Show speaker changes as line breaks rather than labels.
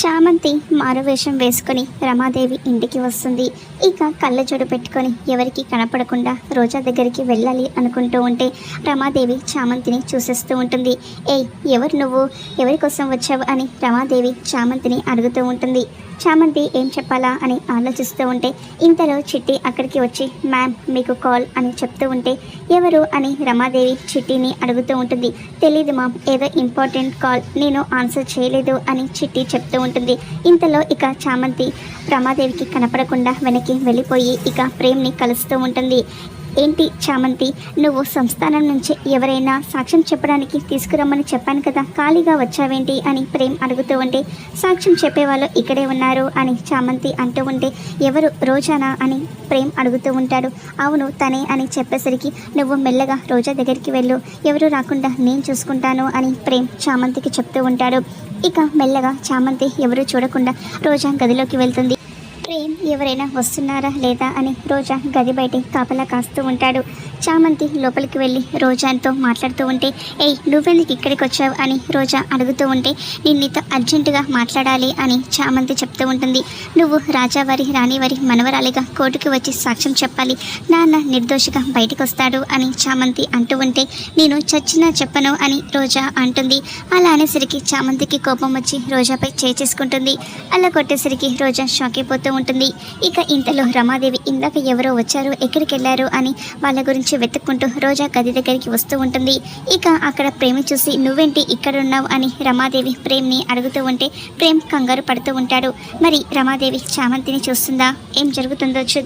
చామంతి మారువేషం వేసుకొని రమాదేవి ఇంటికి వస్తుంది. ఇక కళ్ళజోడు పెట్టుకొని ఎవరికి కనపడకుండా రోజా దగ్గరికి వెళ్ళాలి అనుకుంటూ ఉంటే రమాదేవి చామంతిని చూసేస్తూ ఉంటుంది. ఏయ్, ఎవరు నువ్వు, ఎవరి కోసం వచ్చావు అని రమాదేవి చామంతిని అడుగుతూ ఉంటుంది. చామంతి ఏం చెప్పాలా అని ఆలోచిస్తూ ఉంటే ఇంతలో చిట్టి అక్కడికి వచ్చి మ్యామ్ మీకు కాల్ అని చెప్తూ ఉంటే ఎవరు అని రమాదేవి చిట్టిని అడుగుతూ ఉంటుంది. తెలీదు మామ్, ఏదో ఇంపార్టెంట్ కాల్, నేను ఆన్సర్ చేయలేదు అని చిట్టి చెప్తూ ఉంటుంది. ఇంతలో ఇక చామంతి రమాదేవికి కనపడకుండా వెనక్కి వెళ్ళిపోయి ఇక ప్రేమ్ని కలుస్తూ ఉంటుంది. ఏంటి చామంతి, నువ్వు సంస్థానం నుంచి ఎవరైనా సాక్ష్యం చెప్పడానికి తీసుకురమ్మని చెప్పాను కదా, ఖాళీగా వచ్చావేంటి అని ప్రేమ్ అడుగుతూ ఉంటే సాక్ష్యం చెప్పేవాళ్ళు ఇక్కడే ఉన్నారు అని చామంతి అంటూ ఉంటే ఎవరు, రోజానా అని ప్రేమ్ అడుగుతూ ఉంటాడు. అవును తనే అని చెప్పేసరికి నువ్వు మెల్లగా రోజా దగ్గరికి వెళ్ళు, ఎవరు రాకుండా నేను చూసుకుంటాను అని ప్రేమ్ చామంతికి చెప్తూ ఉంటాడు. ఇక మెల్లగా చామంతి ఎవరు చూడకుండా రోజా గదిలోకి వెళ్తుంది. ప్రేమ్ ఎవరైనా వస్తున్నారా లేదా అని రోజా గది బయట కాపలా కాస్తూ ఉంటాడు. చామంతి లోపలికి వెళ్ళి రోజాతో మాట్లాడుతూ ఉంటే ఏయ్, నువ్వెందుకు ఇక్కడికి వచ్చావు అని రోజా అడుగుతూ ఉంటే నేను నీతో అర్జెంటుగా మాట్లాడాలి అని చామంతి చెప్తూ ఉంటుంది. నువ్వు రాజావారి రాణివారి మనవరాలిగా కోర్టుకు వచ్చి సాక్ష్యం చెప్పాలి, నాన్న నిర్దోషిగా బయటకు వస్తాడు అని చామంతి అంటూ ఉంటే నేను చచ్చినా చెప్పను అని రోజా అంటుంది. అలా అనేసరికి చామంతికి కోపం వచ్చి రోజాపై చేసుకుంటుంది. అలా కొట్టేసరికి రోజా షాక్ అయిపోతూ ఉంటుంది. ఇక ఇంతలో రమాదేవి ఇందాక ఎవరో వచ్చారు, ఎక్కడికి వెళ్ళారు అని వాళ్ళ గురించి వెతుక్కుంటూ రోజా గది దగ్గరికి వస్తూ ఉంటుంది. ఇక అక్కడ ప్రేమ చూసి నువ్వేంటి ఇక్కడ ఉన్నావు అని రమాదేవి ప్రేమ్ని అడుగుతూ ఉంటే ప్రేమ్ కంగారు పడుతూ ఉంటాడు. మరి రమాదేవి చామంతిని చూస్తుందా, ఏం జరుగుతుందో చూద్దాం.